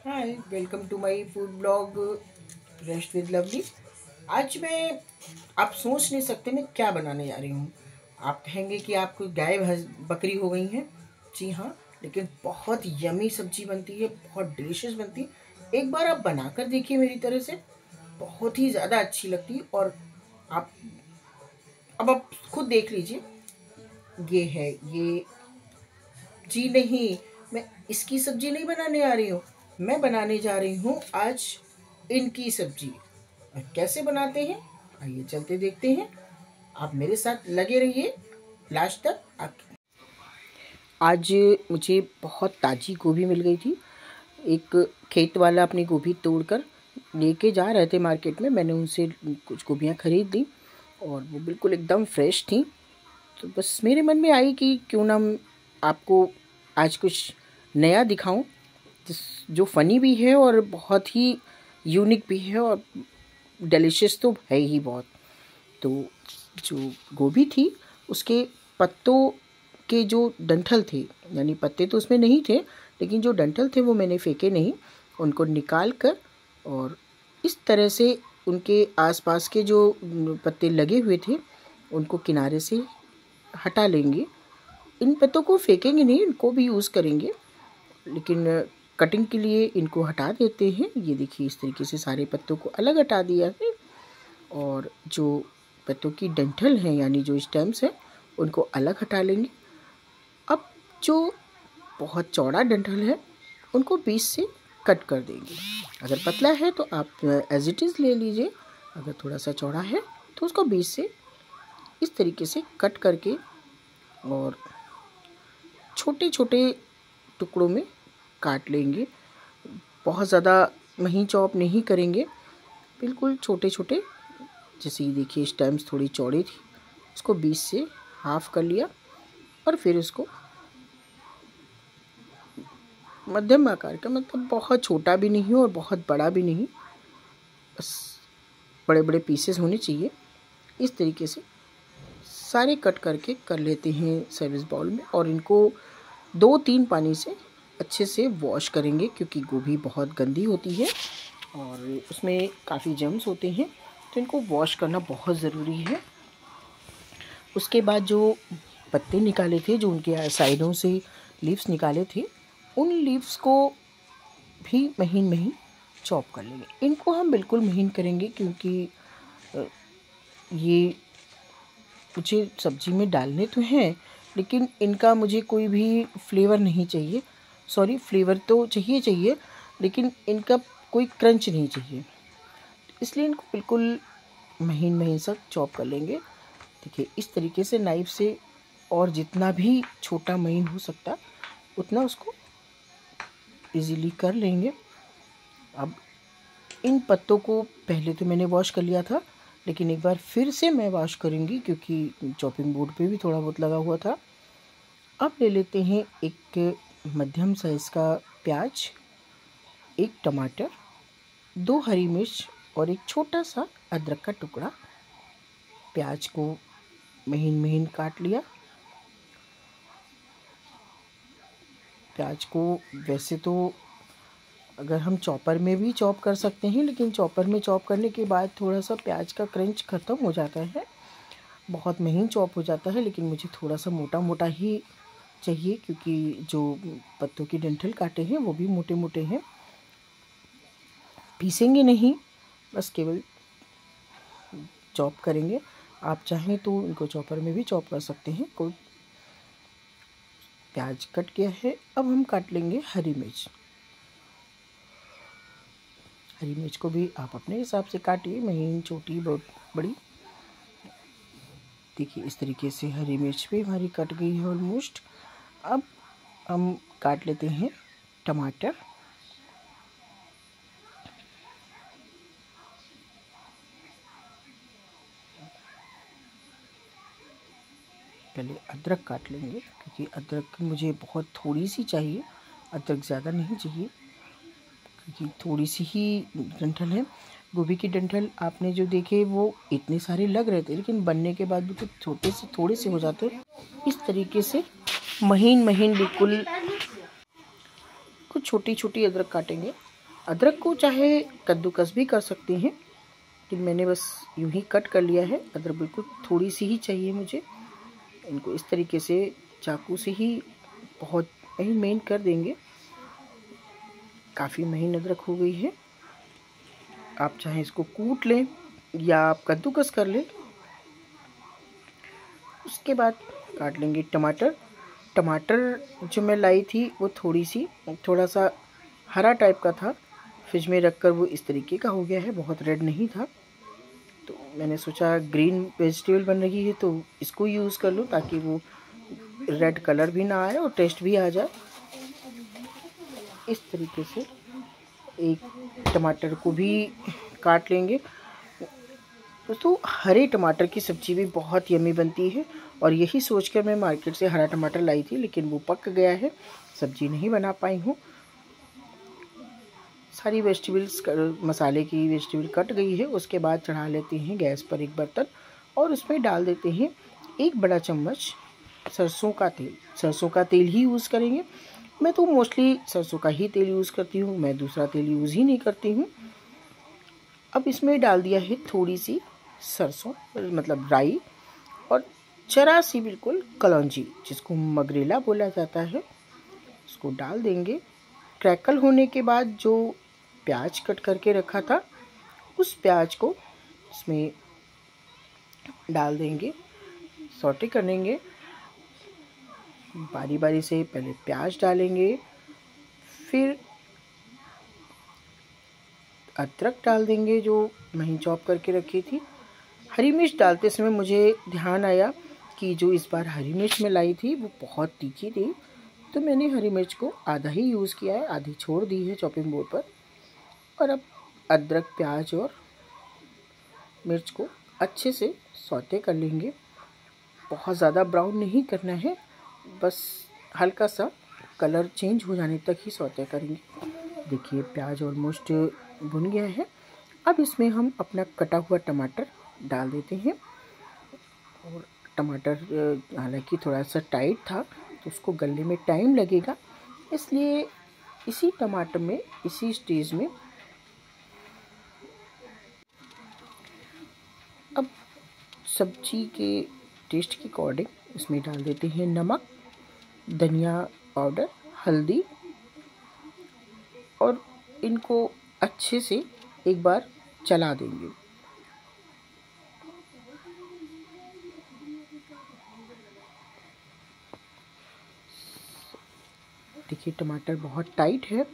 Hi, welcome to my food blog rest with lovely. आज मैं आप सोच नहीं सकते मैं क्या बनाने जा रही हूँ। आप कहेंगे कि आपको गाय भैंस बकरी हो गई हैं। जी हाँ, लेकिन बहुत यमी सब्जी बनती है, बहुत डिलीशियस बनती है। एक बार आप बनाकर देखिए मेरी तरह से, बहुत ही ज़्यादा अच्छी लगती है। और आप अब आप खुद देख लीजिए, ये है ये। जी नहीं, मैं इसकी सब्जी नहीं बनाने आ रही हूँ, मैं बनाने जा रही हूँ आज इनकी सब्जी। और कैसे बनाते हैं आइए चलते देखते हैं। आप मेरे साथ लगे रहिए लास्ट तक। आज मुझे बहुत ताज़ी गोभी मिल गई थी। एक खेत वाला अपनी गोभी तोड़कर लेके जा रहे थे मार्केट में। मैंने उनसे कुछ गोभियाँ खरीद ली और वो बिल्कुल एकदम फ्रेश थी। तो बस मेरे मन में आई कि क्यों ना आपको आज कुछ नया दिखाऊं, जो फ़नी भी है और बहुत ही यूनिक भी है और डिलीशियस तो है ही बहुत। तो जो गोभी थी उसके पत्तों के जो डंठल थे, यानी पत्ते तो उसमें नहीं थे लेकिन जो डंठल थे वो मैंने फेंके नहीं, उनको निकाल कर और इस तरह से उनके आसपास के जो पत्ते लगे हुए थे उनको किनारे से हटा लेंगे। इन पत्तों को फेंकेंगे नहीं, इनको भी यूज़ करेंगे, लेकिन कटिंग के लिए इनको हटा देते हैं। ये देखिए इस तरीके से सारे पत्तों को अलग हटा दिया है और जो पत्तों की डंठल हैं यानी जो स्टेम्स हैं उनको अलग हटा लेंगे। अब जो बहुत चौड़ा डंठल है उनको बीच से कट कर देंगे। अगर पतला है तो आप एज इट इज़ ले लीजिए, अगर थोड़ा सा चौड़ा है तो उसको बीच से इस तरीके से कट करके और छोटे छोटे टुकड़ों में काट लेंगे। बहुत ज़्यादा महीन चॉप नहीं करेंगे, बिल्कुल छोटे छोटे। जैसे ये देखिए स्टेम्स थोड़ी चौड़ी थी, उसको बीच से हाफ कर लिया और फिर उसको मध्यम आकार का, मतलब बहुत छोटा भी नहीं और बहुत बड़ा भी नहीं, बस बड़े बड़े पीसेस होने चाहिए। इस तरीके से सारे कट करके कर लेते हैं सर्विस बाउल में और इनको 2-3 पानी से अच्छे से वॉश करेंगे, क्योंकि गोभी बहुत गंदी होती है और उसमें काफ़ी जर्म्स होते हैं, तो इनको वॉश करना बहुत ज़रूरी है। उसके बाद जो पत्ते निकाले थे, जो उनके साइडों से लीव्स निकाले थे, उन लीव्स को भी महीन महीन चॉप कर लेंगे। इनको हम बिल्कुल महीन करेंगे क्योंकि ये मुझे सब्जी में डालने तो हैं लेकिन इनका मुझे कोई भी फ्लेवर नहीं चाहिए। सॉरी, फ्लेवर तो चाहिए लेकिन इनका कोई क्रंच नहीं चाहिए, इसलिए इनको बिल्कुल महीन महीन सा चॉप कर लेंगे। देखिए इस तरीके से नाइफ से, और जितना भी छोटा महीन हो सकता उतना उसको इजीली कर लेंगे। अब इन पत्तों को पहले तो मैंने वॉश कर लिया था, लेकिन एक बार फिर से मैं वॉश करूँगी क्योंकि चॉपिंग बोर्ड पे भी थोड़ा बहुत लगा हुआ था। अब ले लेते हैं एक मध्यम साइज़ का प्याज, एक टमाटर, 2 हरी मिर्च और एक छोटा सा अदरक का टुकड़ा। प्याज को महीन महीन काट लिया। प्याज को वैसे तो अगर हम चॉपर में भी चॉप कर सकते हैं, लेकिन चॉपर में चॉप करने के बाद थोड़ा सा प्याज का क्रंच ख़त्म हो जाता है, बहुत महीन चॉप हो जाता है। लेकिन मुझे थोड़ा सा मोटा मोटा ही चाहिए क्योंकि जो पत्तों की डंठल काटे हैं वो भी मोटे मोटे हैं। पीसेंगे नहीं, बस केवल चॉप करेंगे। आप चाहें तो इनको चॉपर में भी चॉप कर सकते हैं। कोई प्याज कट गया है। अब हम काट लेंगे हरी मिर्च। हरी मिर्च को भी आप अपने हिसाब से काटिए, महीन, छोटी, बड़ी। देखिए इस तरीके से हरी मिर्च भी हमारी कट गई है ऑलमोस्ट। अब हम काट लेते हैं टमाटर। पहले अदरक काट लेंगे क्योंकि अदरक मुझे बहुत थोड़ी सी चाहिए, अदरक ज़्यादा नहीं चाहिए क्योंकि थोड़ी सी ही डंठल है। गोभी की डंठल आपने जो देखे वो इतने सारे लग रहे थे, लेकिन बनने के बाद भी तो छोटे से थोड़े से हो जाते। इस तरीके से महीन महीन बिल्कुल कुछ छोटी छोटी अदरक काटेंगे अदरक को चाहे कद्दूकस भी कर सकती हैं, लेकिन मैंने बस यूं ही कट कर लिया है। अदरक बिल्कुल थोड़ी सी ही चाहिए मुझे। इनको इस तरीके से चाकू से ही बहुत महीन कर देंगे। काफ़ी महीन अदरक हो गई है। आप चाहें इसको कूट लें या आप कद्दूकस कर लें। उसके बाद काट लेंगे टमाटर। टमाटर जो मैं लाई थी वो थोड़ा सा हरा टाइप का था। फ्रिज में रखकर वो इस तरीके का हो गया है, बहुत रेड नहीं था। तो मैंने सोचा ग्रीन वेजिटेबल बन रही है तो इसको यूज़ कर लूँ, ताकि वो रेड कलर भी ना आए और टेस्ट भी आ जाए। इस तरीके से एक टमाटर को भी काट लेंगे। दोस्तों, हरे टमाटर की सब्ज़ी भी बहुत यम्मी बनती है, और यही सोचकर मैं मार्केट से हरा टमाटर लाई थी, लेकिन वो पक गया है, सब्ज़ी नहीं बना पाई हूँ। सारी वेजिटेबल्स मसाले की वेजिटेबल कट गई है। उसके बाद चढ़ा लेते हैं गैस पर एक बर्तन, और उसमें डाल देते हैं 1 बड़ा चम्मच सरसों का तेल। सरसों का तेल ही यूज़ करेंगे। मैं तो मोस्टली सरसों का ही तेल यूज़ करती हूँ, मैं दूसरा तेल यूज़ ही नहीं करती हूँ। अब इसमें डाल दिया है थोड़ी सी सरसों, मतलब राई, और जरा सी बिल्कुल कलौंजी, जिसको मगरेला बोला जाता है, उसको डाल देंगे। क्रैकल होने के बाद जो प्याज कट करके रखा था, उस प्याज को इसमें डाल देंगे, सौटे करेंगे। बारी बारी से पहले प्याज डालेंगे, फिर अदरक डाल देंगे जो महीन चॉप करके रखी थी। हरी मिर्च डालते समय मुझे ध्यान आया कि जो इस बार हरी मिर्च मैं लाई थी वो बहुत तीखी थी, तो मैंने हरी मिर्च को आधा ही यूज़ किया है, आधी छोड़ दी है चॉपिंग बोर्ड पर। और अब अदरक, प्याज और मिर्च को अच्छे से सौते कर लेंगे। बहुत ज़्यादा ब्राउन नहीं करना है, बस हल्का सा कलर चेंज हो जाने तक ही सौते करेंगे। देखिए, प्याज ऑलमोस्ट भुन गया है। अब इसमें हम अपना कटा हुआ टमाटर डाल देते हैं। और टमाटर हालांकि थोड़ा सा टाइट था, तो उसको गलने में टाइम लगेगा, इसलिए इसी टमाटर में, इसी स्टेज में अब सब्जी के टेस्ट के अकॉर्डिंग इसमें डाल देते हैं नमक, धनिया पाउडर, हल्दी, और इनको अच्छे से एक बार चला देंगे। देखिए, टमाटर बहुत टाइट है,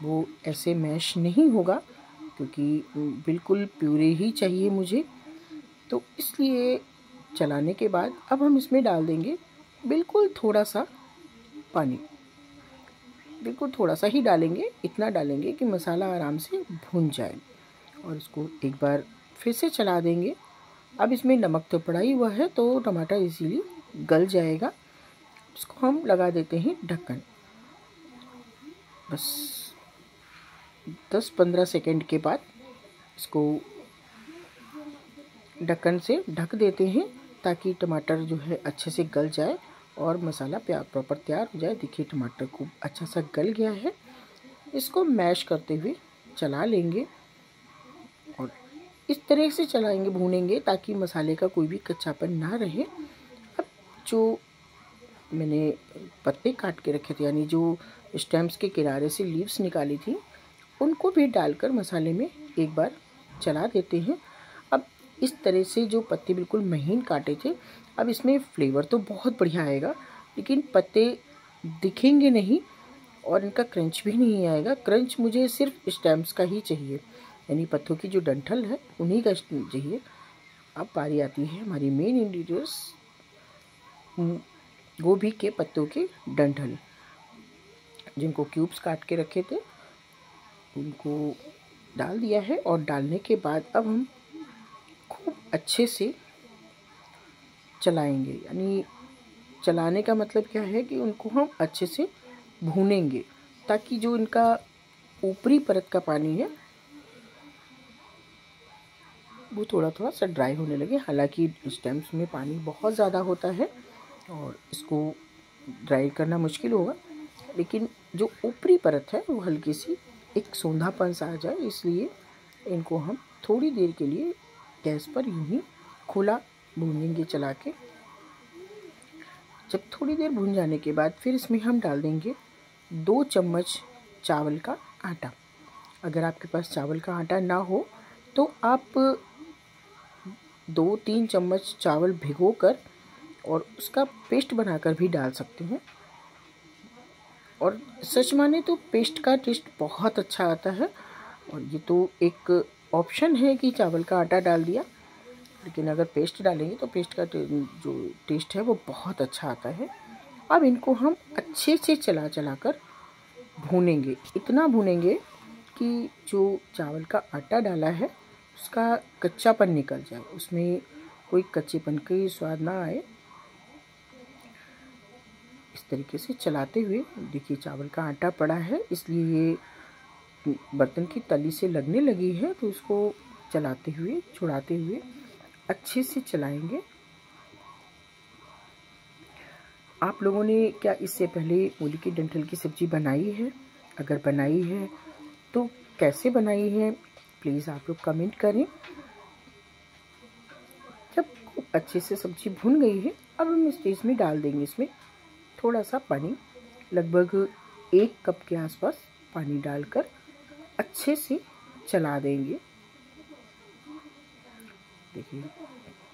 वो ऐसे मैश नहीं होगा, क्योंकि बिल्कुल प्यूरे ही चाहिए मुझे। तो इसलिए चलाने के बाद अब हम इसमें डाल देंगे बिल्कुल थोड़ा सा पानी। बिल्कुल थोड़ा सा ही डालेंगे, इतना डालेंगे कि मसाला आराम से भुन जाए, और इसको एक बार फिर से चला देंगे। अब इसमें नमक तो पड़ा ही हुआ है, तो टमाटर इजीली गल जाएगा। इसको हम लगा देते हैं ढक्कन। बस 10-15 सेकेंड के बाद इसको ढक्कन से ढक देते हैं, ताकि टमाटर जो है अच्छे से गल जाए और मसाला प्रॉपर तैयार हो जाए। देखिए, टमाटर को अच्छा सा गल गया है। इसको मैश करते हुए चला लेंगे, और इस तरह से चलाएंगे, भूनेंगे, ताकि मसाले का कोई भी कच्चापन ना रहे। अब जो मैंने पत्ते काट के रखे थे, यानी जो स्टेम्स के किनारे से लीव्स निकाली थी, उनको भी डालकर मसाले में एक बार चला देते हैं। अब इस तरह से जो पत्ते बिल्कुल महीन काटे थे, अब इसमें फ्लेवर तो बहुत बढ़िया आएगा, लेकिन पत्ते दिखेंगे नहीं और इनका क्रंच भी नहीं आएगा। क्रंच मुझे सिर्फ स्टेम्स का ही चाहिए, यानी पत्तों की जो डंठल है उन्हीं का चाहिए। अब बारी आती है हमारी मेन इंग्रेडिएंट्स, गोभी के पत्तों के डंठल, जिनको क्यूब्स काट के रखे थे, उनको डाल दिया है। और डालने के बाद अब हम खूब अच्छे से चलाएंगे, यानी चलाने का मतलब क्या है कि उनको हम अच्छे से भूनेंगे, ताकि जो इनका ऊपरी परत का पानी है वो थोड़ा थोड़ा सा ड्राई होने लगे। हालांकि स्टेम्स में पानी बहुत ज़्यादा होता है और इसको ड्राई करना मुश्किल होगा, लेकिन जो ऊपरी परत है वो हल्की सी एक सौंधापन सा आ जाए, इसलिए इनको हम थोड़ी देर के लिए गैस पर यूं ही खुला भूनेंगे चला के। जब थोड़ी देर भून जाने के बाद फिर इसमें हम डाल देंगे 2 चम्मच चावल का आटा। अगर आपके पास चावल का आटा ना हो तो आप 2-3 चम्मच चावल भिगोकर और उसका पेस्ट बनाकर भी डाल सकते हैं। और सच माने तो पेस्ट का टेस्ट बहुत अच्छा आता है। और ये तो एक ऑप्शन है कि चावल का आटा डाल दिया, लेकिन अगर पेस्ट डालेंगे तो पेस्ट का जो टेस्ट है वो बहुत अच्छा आता है। अब इनको हम अच्छे से चला चला कर भूनेंगे, इतना भूनेंगे कि जो चावल का आटा डाला है उसका कच्चापन निकल जाए, उसमें कोई कच्चेपन का स्वाद ना आए। इस तरीके से चलाते हुए, देखिए चावल का आटा पड़ा है इसलिए ये बर्तन की तली से लगने लगी है, तो उसको चलाते हुए छुड़ाते हुए अच्छे से चलाएंगे। आप लोगों ने क्या इससे पहले मूली की डंठल की सब्ज़ी बनाई है? अगर बनाई है तो कैसे बनाई है, प्लीज़ आप लोग कमेंट करें। जब खूब अच्छे से सब्ज़ी भुन गई है, अब हम इस स्टेज में डाल देंगे इसमें थोड़ा सा पानी, लगभग 1 कप के आसपास पानी डालकर अच्छे से चला देंगे। देखिए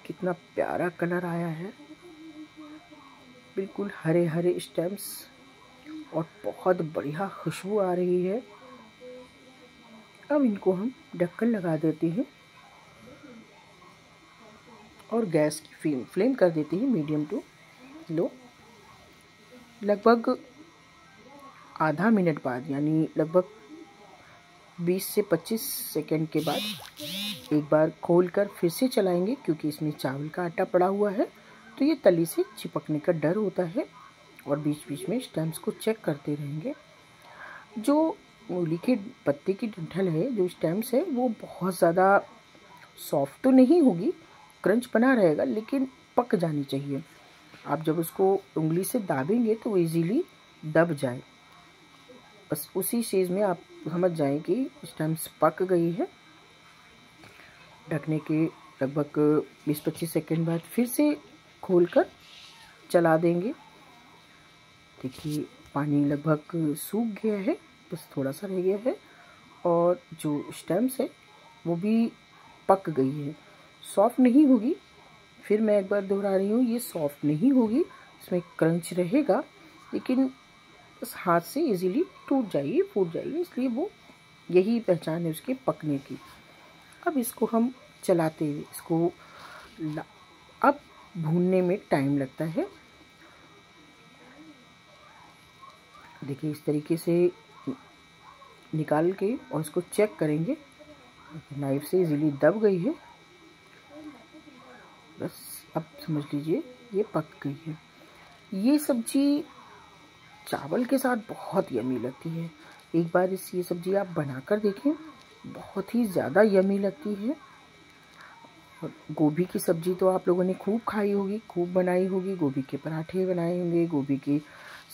कितना प्यारा कलर आया है, बिल्कुल हरे हरे स्टेम्स और बहुत बढ़िया खुशबू आ रही है। अब इनको हम ढक्कन लगा देते हैं और गैस की फ्लेम कर देते हैं मीडियम टू लो। लगभग आधा मिनट बाद, यानी लगभग 20 से 25 सेकंड के बाद एक बार खोलकर फिर से चलाएंगे, क्योंकि इसमें चावल का आटा पड़ा हुआ है तो ये तली से चिपकने का डर होता है। और बीच बीच में स्टेम्स को चेक करते रहेंगे। जो मूली के पत्ते की डंठल है, जो स्टेम्स है, वो बहुत ज़्यादा सॉफ्ट तो नहीं होगी, क्रंच बना रहेगा, लेकिन पक जानी चाहिए। आप जब उसको उंगली से दाबेंगे तो वो इजीली दब जाए। बस उसी स्टेज में आप समझ जाएं कि स्टेम्स पक गई है। ढकने के लगभग 20-25 सेकंड बाद फिर से खोलकर चला देंगे। देखिए पानी लगभग सूख गया है, बस थोड़ा सा रह गया है और जो स्टेम्स है वो भी पक गई है। सॉफ्ट नहीं होगी, फिर मैं एक बार दोहरा रही हूँ, ये सॉफ्ट नहीं होगी, इसमें क्रंच रहेगा, लेकिन बस हाथ से इजीली टूट जाएगी, फूट जाएगी, इसलिए वो यही पहचान है उसके पकने की। अब इसको हम चलाते हुए इसको अब भूनने में टाइम लगता है। देखिए इस तरीके से निकाल के और इसको चेक करेंगे, नाइफ से इजीली दब गई है, बस अब समझ लीजिए ये पक गई है। ये सब्जी चावल के साथ बहुत यमी लगती है, एक बार ये सब्जी आप बनाकर देखें, बहुत ही ज़्यादा यमी लगती है। और गोभी की सब्ज़ी तो आप लोगों ने खूब खाई होगी, खूब बनाई होगी, गोभी के पराठे बनाए होंगे, गोभी की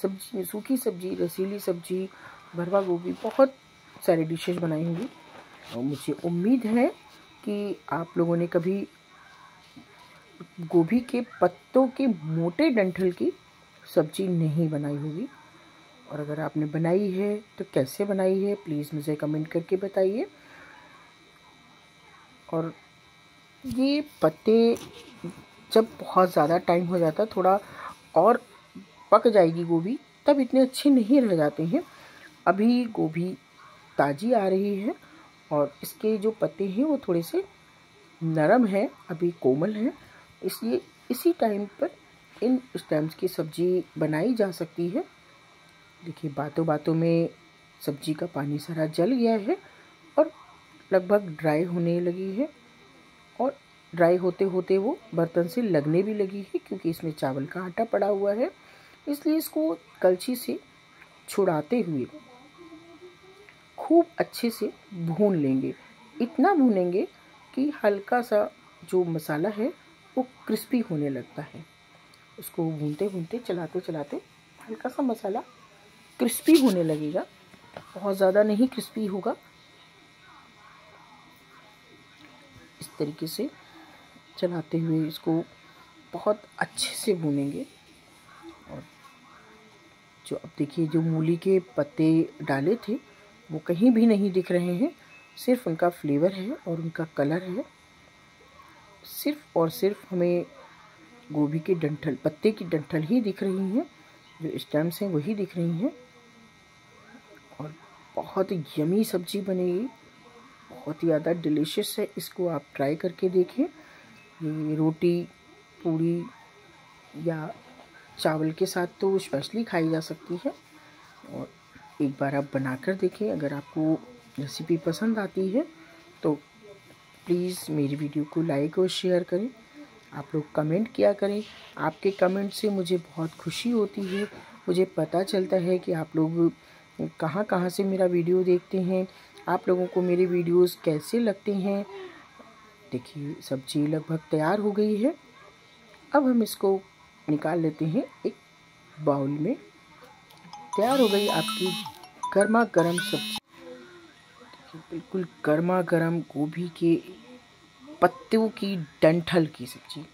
सब्जी, सूखी सब्जी, रसीली सब्जी, भरवा गोभी, बहुत सारी डिशेज बनाई होंगी। और मुझे उम्मीद है कि आप लोगों ने कभी गोभी के पत्तों के मोटे डंठल की सब्जी नहीं बनाई होगी। और अगर आपने बनाई है तो कैसे बनाई है, प्लीज़ मुझे कमेंट करके बताइए। और ये पत्ते जब बहुत ज़्यादा टाइम हो जाता है, थोड़ा और पक जाएगी गोभी, तब इतने अच्छे नहीं रह जाते हैं। अभी गोभी ताज़ी आ रही है और इसके जो पत्ते हैं वो थोड़े से नरम हैं, अभी कोमल हैं, इसलिए इसी टाइम पर इन स्टेम्स की सब्ज़ी बनाई जा सकती है। देखिए बातों बातों में सब्ज़ी का पानी सारा जल गया है और लगभग ड्राई होने लगी है। और ड्राई होते होते वो बर्तन से लगने भी लगी है, क्योंकि इसमें चावल का आटा पड़ा हुआ है, इसलिए इसको कलछी से छुड़ाते हुए खूब अच्छे से भून लेंगे। इतना भूनेंगे कि हल्का सा जो मसाला है वो क्रिस्पी होने लगता है। उसको भूनते भूनते, चलाते चलाते हल्का सा मसाला क्रिस्पी होने लगेगा। बहुत ज़्यादा नहीं क्रिस्पी होगा। इस तरीके से चलाते हुए इसको बहुत अच्छे से भूनेंगे। और जो अब देखिए, जो मूली के पत्ते डाले थे वो कहीं भी नहीं दिख रहे हैं, सिर्फ उनका फ्लेवर है और उनका कलर है। सिर्फ और सिर्फ हमें गोभी के डंठल, पत्ते की डंठल ही दिख रही हैं, जो स्टेम्स हैं वही दिख रही हैं। और बहुत यमी सब्जी बनेगी, बहुत ही ज़्यादा डिलीशियस है। इसको आप ट्राई करके देखिए। ये रोटी, पूड़ी या चावल के साथ तो स्पेशली खाई जा सकती है। और एक बार आप बनाकर देखें। अगर आपको रेसिपी पसंद आती है तो प्लीज़ मेरी वीडियो को लाइक और शेयर करें। आप लोग कमेंट किया करें। आपके कमेंट से मुझे बहुत खुशी होती है। मुझे पता चलता है कि आप लोग कहाँ कहाँ से मेरा वीडियो देखते हैं, आप लोगों को मेरे वीडियोस कैसे लगते हैं। देखिए, सब्जी लगभग तैयार हो गई है। अब हम इसको निकाल लेते हैं एक बाउल में। तैयार हो गई आपकी गर्मा गर्म सब्जी। बिल्कुल गर्मा गर्म गोभी के पत्तों की डंठल की सब्जी।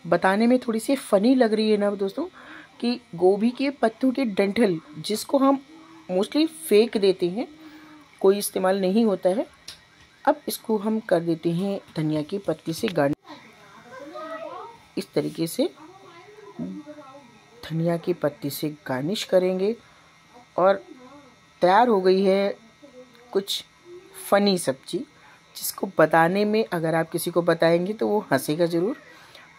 बताने में थोड़ी सी फ़नी लग रही है ना दोस्तों, कि गोभी के पत्तों के डंठल, जिसको हम मोस्टली फेंक देते हैं, कोई इस्तेमाल नहीं होता है। अब इसको हम कर देते हैं धनिया की पत्ती से गार्निश। इस तरीके से धनिया की पत्ती से गार्निश करेंगे और तैयार हो गई है कुछ फ़नी सब्जी, जिसको बताने में अगर आप किसी को बताएंगे तो वो हंसेगा ज़रूर।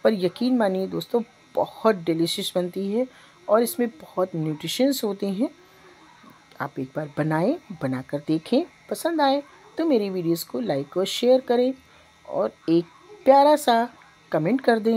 पर यकीन मानिए दोस्तों, बहुत डिलीशियस बनती है और इसमें बहुत न्यूट्रिशंस होते हैं। आप एक बार बनाएं, बनाकर देखें। पसंद आए तो मेरी वीडियोस को लाइक और शेयर करें और एक प्यारा सा कमेंट कर दें।